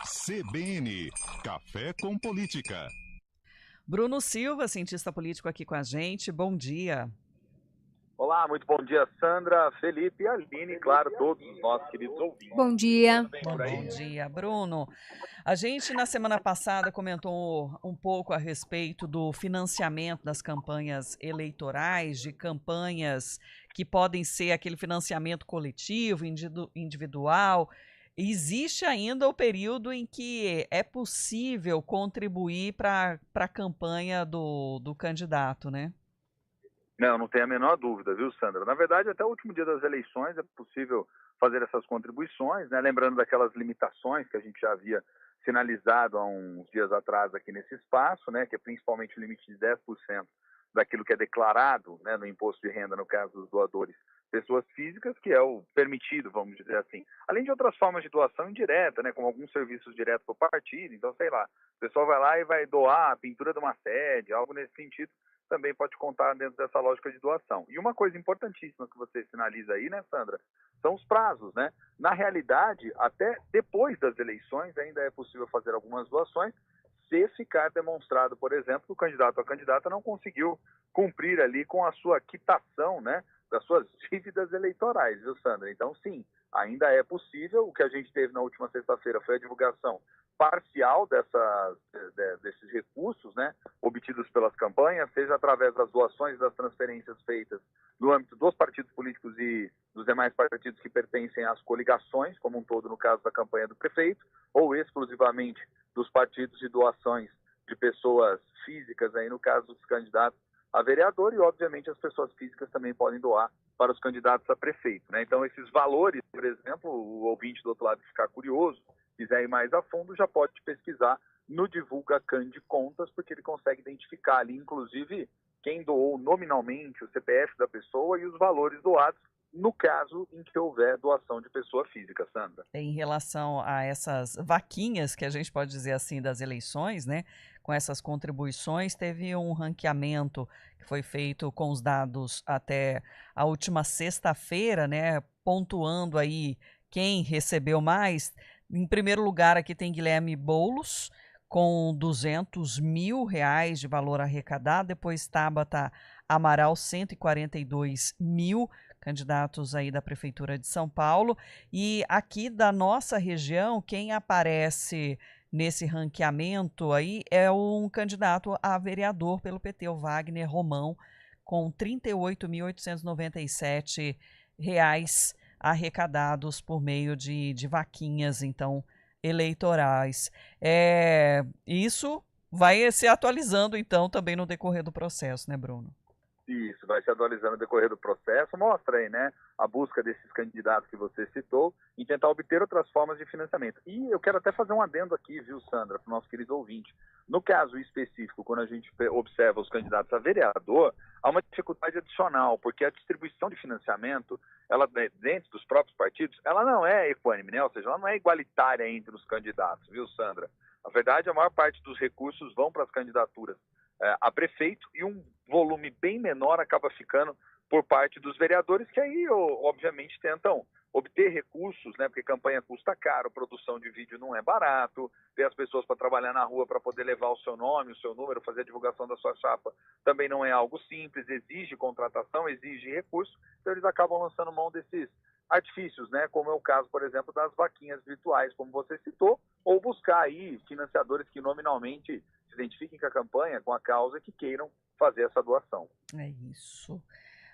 CBN, Café com Política. Bruno Silva, cientista político aqui com a gente. Bom dia. Olá, muito bom dia, Sandra, Felipe e Aline, claro, todos os nossos queridos ouvintes. Bom dia. Bom dia, Bruno. A gente, na semana passada, comentou um pouco a respeito do financiamento das campanhas eleitorais, de campanhas que podem ser aquele financiamento coletivo, individual. Existe ainda o período em que é possível contribuir para a campanha do candidato, né? Não tem a menor dúvida, viu, Sandra? Na verdade, até o último dia das eleições é possível fazer essas contribuições, né? Lembrando daquelas limitações que a gente já havia sinalizado há uns dias atrás aqui nesse espaço, né? Que é principalmente o limite de 10% daquilo que é declarado, né, no imposto de renda, no caso dos doadores, pessoas físicas, que é o permitido, vamos dizer assim. Além de outras formas de doação indireta, né, como alguns serviços diretos para o partido. Então, sei lá, o pessoal vai lá e vai doar a pintura de uma sede, algo nesse sentido, também pode contar dentro dessa lógica de doação. E uma coisa importantíssima que você sinaliza aí, né, Sandra, são os prazos, né? Na realidade, até depois das eleições ainda é possível fazer algumas doações, se ficar demonstrado, por exemplo, que o candidato ou a candidata não conseguiu cumprir ali com a sua quitação, né, das suas dívidas eleitorais, viu, Sandra? Então, sim, ainda é possível. O que a gente teve na última sexta-feira foi a divulgação parcial desses recursos, né, obtidos pelas campanhas, seja através das doações e das transferências feitas no âmbito dos partidos políticos e dos demais partidos que pertencem às coligações, como um todo no caso da campanha do prefeito, ou exclusivamente dos partidos e doações de pessoas físicas, aí no caso dos candidatos a vereador, e obviamente as pessoas físicas também podem doar para os candidatos a prefeito, né? Então esses valores, por exemplo, o ouvinte do outro lado ficar curioso, quiser ir mais a fundo, já pode pesquisar no Divulga Can de Contas, porque ele consegue identificar ali, inclusive, quem doou nominalmente, o CPF da pessoa e os valores doados, no caso em que houver doação de pessoa física, Sandra. Em relação a essas vaquinhas, que a gente pode dizer assim, das eleições, né? Com essas contribuições, teve um ranqueamento que foi feito com os dados até a última sexta-feira, né? Pontuando aí quem recebeu mais. Em primeiro lugar, aqui tem Guilherme Boulos, com R$200 mil de valor arrecadado. Depois Tabata Amaral, 142 mil, candidatos aí da Prefeitura de São Paulo. E aqui da nossa região, quem aparece nesse ranqueamento aí é um candidato a vereador pelo PT, o Wagner Romão, com R$ 38.897 arrecadados por meio de vaquinhas, então, eleitorais. Isso vai se atualizando, então, também no decorrer do processo, né, Bruno? Isso, vai se atualizando no decorrer do processo. Mostra aí, né, a busca desses candidatos que você citou em tentar obter outras formas de financiamento. E eu quero até fazer um adendo aqui, viu, Sandra, para o nosso querido ouvinte. No caso específico, quando a gente observa os candidatos a vereador, há uma dificuldade adicional, porque a distribuição de financiamento, ela dentro dos próprios partidos, ela não é equânime, né? Ou seja, ela não é igualitária entre os candidatos, viu, Sandra? Na verdade, a maior parte dos recursos vão para as candidaturas a prefeito, e um volume bem menor acaba ficando por parte dos vereadores, que aí, obviamente, tentam obter recursos, né? Porque campanha custa caro, produção de vídeo não é barato, ter as pessoas para trabalhar na rua para poder levar o seu nome, o seu número, fazer a divulgação da sua chapa, também não é algo simples, exige contratação, exige recurso, então eles acabam lançando mão desses artifícios, né? Como é o caso, por exemplo, das vaquinhas virtuais, como você citou, ou buscar aí financiadores que nominalmente se identifiquem com a campanha, com a causa, que queiram fazer essa doação. É isso.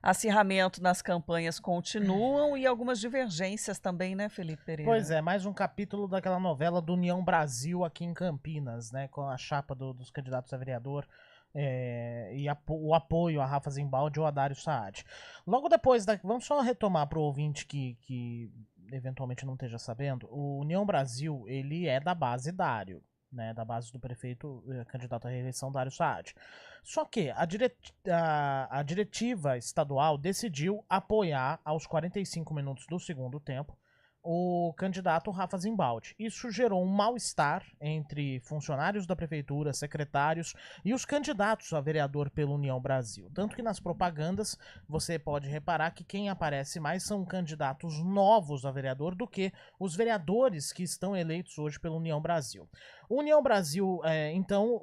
Acirramento nas campanhas continuam e algumas divergências também, né, Felipe Pereira? Pois é, mais um capítulo daquela novela do União Brasil aqui em Campinas, né, com a chapa dos candidatos a vereador e o apoio a Rafa Zimbaldi ou a Dário Saad. Logo depois, vamos só retomar para o ouvinte que eventualmente não esteja sabendo, o União Brasil, ele é da base Dário, né, da base do prefeito candidato à reeleição Dário Saad. Só que a diretiva estadual decidiu apoiar aos 45 minutos do segundo tempo o candidato Rafa Zimbaldi. Isso gerou um mal-estar entre funcionários da prefeitura, secretários e os candidatos a vereador pela União Brasil. Tanto que nas propagandas você pode reparar que quem aparece mais são candidatos novos a vereador do que os vereadores que estão eleitos hoje pela União Brasil. União Brasil, então,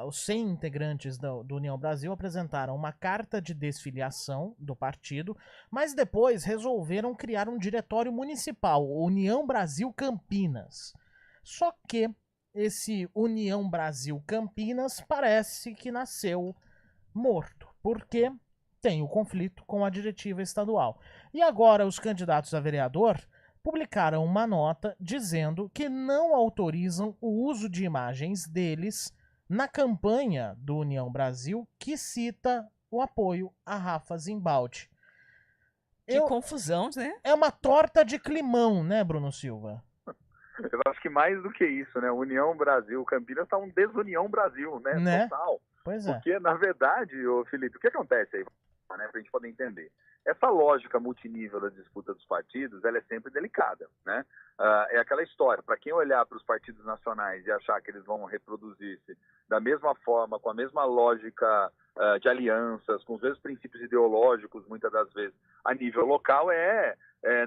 os 100 integrantes do União Brasil apresentaram uma carta de desfiliação do partido, mas depois resolveram criar um diretório municipal, União Brasil Campinas. Só que esse União Brasil Campinas parece que nasceu morto, porque tem o conflito com a diretiva estadual. E agora os candidatos a vereador publicaram uma nota dizendo que não autorizam o uso de imagens deles na campanha do União Brasil que cita o apoio a Rafa Zimbaldi. Que confusão, né? É uma torta de climão, né, Bruno Silva? Eu acho que mais do que isso, né? União Brasil, Campinas tá um desunião Brasil, né? Total. Pois é. Porque, na verdade, Felipe, o que acontece aí, né, pra gente poder entender? Essa lógica multinível da disputa dos partidos, ela é sempre delicada, né? É aquela história, para quem olhar para os partidos nacionais e achar que eles vão reproduzir-se da mesma forma, com a mesma lógica de alianças, com os mesmos princípios ideológicos, muitas das vezes, a nível local,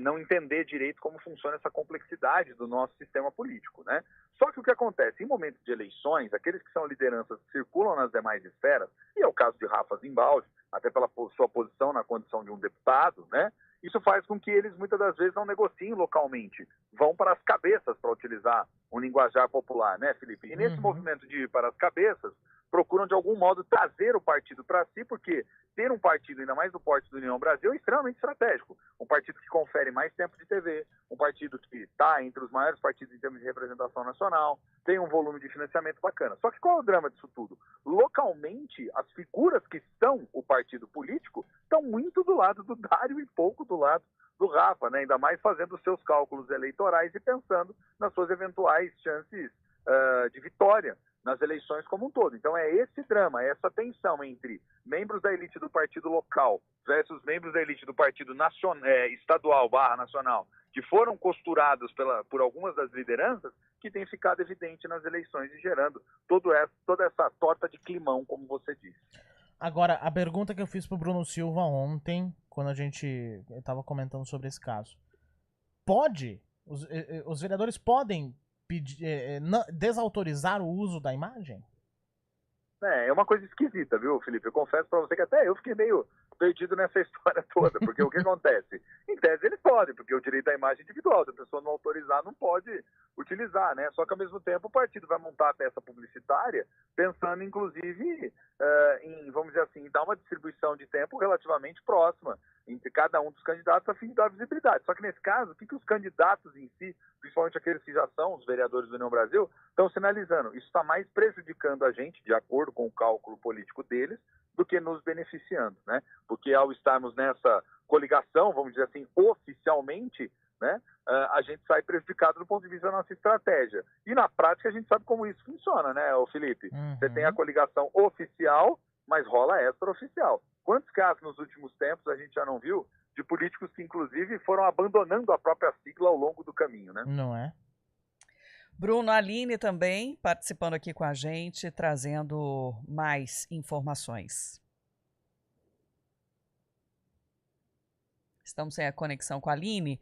não entender direito como funciona essa complexidade do nosso sistema político, né? Só que o que acontece, em momentos de eleições, aqueles que são lideranças que circulam nas demais esferas, e é o caso de Rafa Zimbaldi, até pela sua posição na condição de um deputado, né? Isso faz com que eles, muitas das vezes, não negociem localmente, vão para as cabeças, para utilizar um linguajar popular, né, Felipe? E nesse movimento de ir para as cabeças, procuram, de algum modo, trazer o partido para si, porque ter um partido, ainda mais do porte do União Brasil, é extremamente estratégico. Um partido que confere mais tempo de TV, um partido que está entre os maiores partidos em termos de representação nacional, tem um volume de financiamento bacana. Só que qual é o drama disso tudo? Localmente, as figuras que são o partido político estão muito do lado do Dário e pouco do lado do Rafa, né? Ainda mais fazendo os seus cálculos eleitorais e pensando nas suas eventuais chances de vitória nas eleições como um todo. Então é esse drama, é essa tensão entre membros da elite do partido local versus membros da elite do partido estadual / nacional, que foram costurados por algumas das lideranças, que tem ficado evidente nas eleições e gerando toda essa torta de climão, como você disse. Agora, a pergunta que eu fiz pro Bruno Silva ontem, quando a gente estava comentando sobre esse caso. Os vereadores podem desautorizar o uso da imagem? É uma coisa esquisita, viu, Felipe? Eu confesso pra você que até eu fiquei meio perdido nessa história toda, porque o que acontece? Em tese eles podem, porque o direito à imagem é individual, se a pessoa não autorizar, não pode utilizar, né? Só que ao mesmo tempo o partido vai montar a peça publicitária pensando, inclusive, em, vamos dizer assim, dar uma distribuição de tempo relativamente próxima entre cada um dos candidatos a fim de dar visibilidade. Só que nesse caso, o que os candidatos em si, principalmente aqueles que já são os vereadores do União Brasil, estão sinalizando? Isso está mais prejudicando a gente, de acordo com o cálculo político deles, do que nos beneficiando, né? Porque ao estarmos nessa coligação, vamos dizer assim, oficialmente, né, a gente sai prejudicado do ponto de vista da nossa estratégia. E na prática a gente sabe como isso funciona, né, Felipe? Você tem a coligação oficial, mas rola extraoficial. Quantos casos nos últimos tempos a gente já não viu de políticos que, inclusive, foram abandonando a própria sigla ao longo do caminho, né? Não é? Bruno, Aline também participando aqui com a gente, trazendo mais informações. Estamos sem a conexão com a Aline.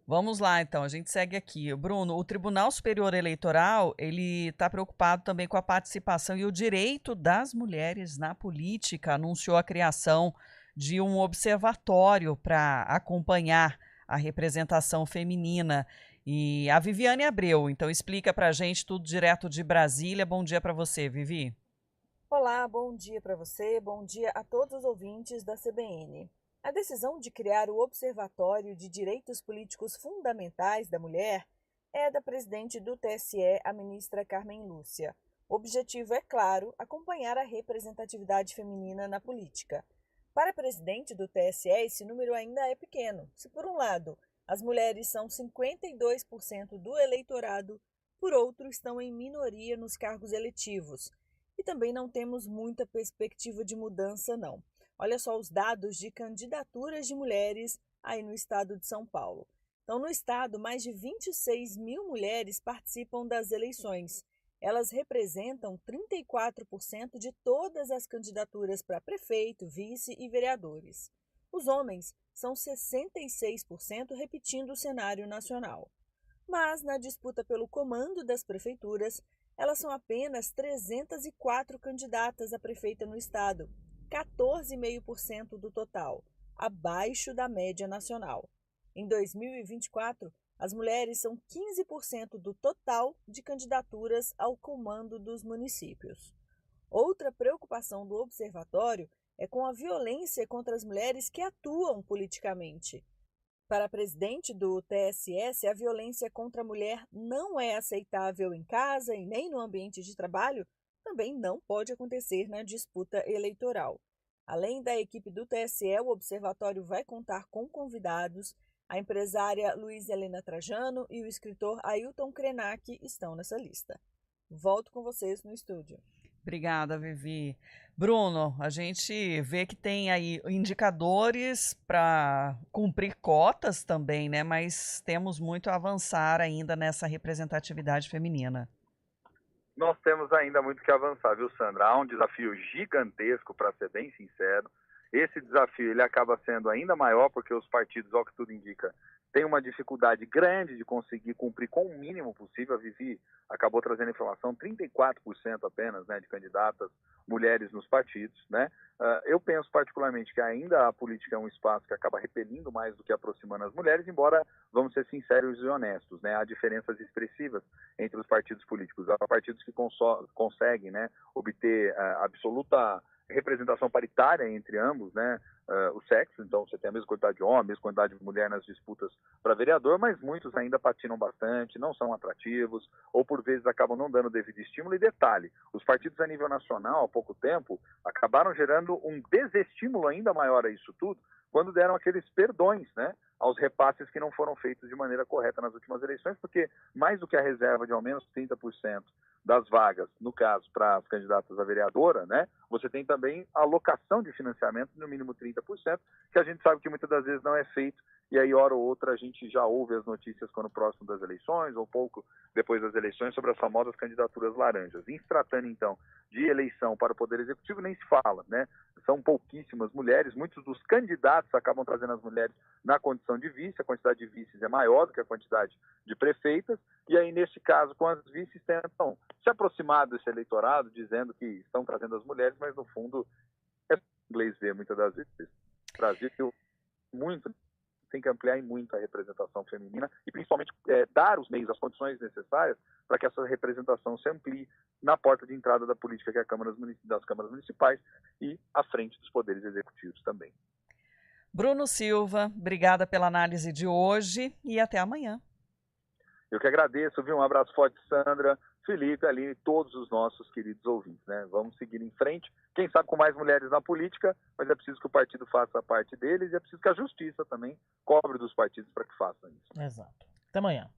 Vamos lá, então, a gente segue aqui. Bruno, o Tribunal Superior Eleitoral, ele está preocupado também com a participação e o direito das mulheres na política. Anunciou a criação de um observatório para acompanhar a representação feminina. E a Viviane Abreu, então, explica para a gente tudo direto de Brasília. Bom dia para você, Vivi. Olá, bom dia para você, bom dia a todos os ouvintes da CBN. A decisão de criar o Observatório de Direitos Políticos Fundamentais da Mulher é da presidente do TSE, a ministra Carmen Lúcia. O objetivo é, claro, acompanhar a representatividade feminina na política. Para a presidente do TSE, esse número ainda é pequeno. Se, por um lado, as mulheres são 52% do eleitorado, por outro, estão em minoria nos cargos eletivos. E também não temos muita perspectiva de mudança, não. Olha só os dados de candidaturas de mulheres aí no estado de São Paulo. Então, no estado, mais de 26 mil mulheres participam das eleições. Elas representam 34% de todas as candidaturas para prefeito, vice e vereadores. Os homens são 66%, repetindo o cenário nacional. Mas, na disputa pelo comando das prefeituras, elas são apenas 304 candidatas a prefeita no estado, 14,5% do total, abaixo da média nacional. Em 2024, as mulheres são 15% do total de candidaturas ao comando dos municípios. Outra preocupação do observatório é com a violência contra as mulheres que atuam politicamente. Para a presidente do TSE, a violência contra a mulher não é aceitável em casa e nem no ambiente de trabalho, também não pode acontecer na disputa eleitoral. Além da equipe do TSE, o observatório vai contar com convidados. A empresária Luiz Helena Trajano e o escritor Ailton Krenak estão nessa lista. Volto com vocês no estúdio. Obrigada, Vivi. Bruno, a gente vê que tem aí indicadores para cumprir cotas também, né? Mas temos muito a avançar ainda nessa representatividade feminina. Nós temos ainda muito que avançar, viu, Sandra? Há um desafio gigantesco, para ser bem sincero. Esse desafio ele acaba sendo ainda maior porque os partidos, ao que tudo indica, têm uma dificuldade grande de conseguir cumprir com o mínimo possível. A Vivi acabou trazendo informação, 34% apenas, né, de candidatas mulheres nos partidos, né? Eu penso particularmente que ainda a política é um espaço que acaba repelindo mais do que aproximando as mulheres, embora, vamos ser sinceros e honestos, né, há diferenças expressivas entre os partidos políticos. Há partidos que conseguem, né, obter absoluta representação paritária entre ambos, né, os sexos, então você tem a mesma quantidade de homem, a mesma quantidade de mulher nas disputas para vereador, mas muitos ainda patinam bastante, não são atrativos, ou por vezes acabam não dando devido estímulo. E detalhe, os partidos a nível nacional, há pouco tempo, acabaram gerando um desestímulo ainda maior a isso tudo, quando deram aqueles perdões, né, aos repasses que não foram feitos de maneira correta nas últimas eleições, porque mais do que a reserva de ao menos 30% das vagas, no caso, para as candidatas a vereadora, né, você tem também a alocação de financiamento no mínimo 30%, que a gente sabe que muitas das vezes não é feito, e aí, hora ou outra, a gente já ouve as notícias quando próximo das eleições, ou pouco depois das eleições, sobre as famosas candidaturas laranjas. Em se tratando, então, de eleição para o Poder Executivo, nem se fala, né? São pouquíssimas mulheres, muitos dos candidatos acabam trazendo as mulheres na condição de vice, a quantidade de vices é maior do que a quantidade de prefeitas, e aí, nesse caso, com as vices, tentam se aproximar desse eleitorado, dizendo que estão trazendo as mulheres, mas, no fundo, é inglês ver, muitas das vezes. O Brasil tem que ampliar muito a representação feminina e, principalmente, dar os meios, as condições necessárias para que essa representação se amplie na porta de entrada da política, que é a das câmaras municipais e à frente dos poderes executivos também. Bruno Silva, obrigada pela análise de hoje e até amanhã. Eu que agradeço, viu? Um abraço forte, Sandra, Felipe, Aline e todos os nossos queridos ouvintes, né? Vamos seguir em frente, quem sabe com mais mulheres na política, mas é preciso que o partido faça a parte deles e é preciso que a justiça também cobre dos partidos para que façam isso. Exato. Até amanhã.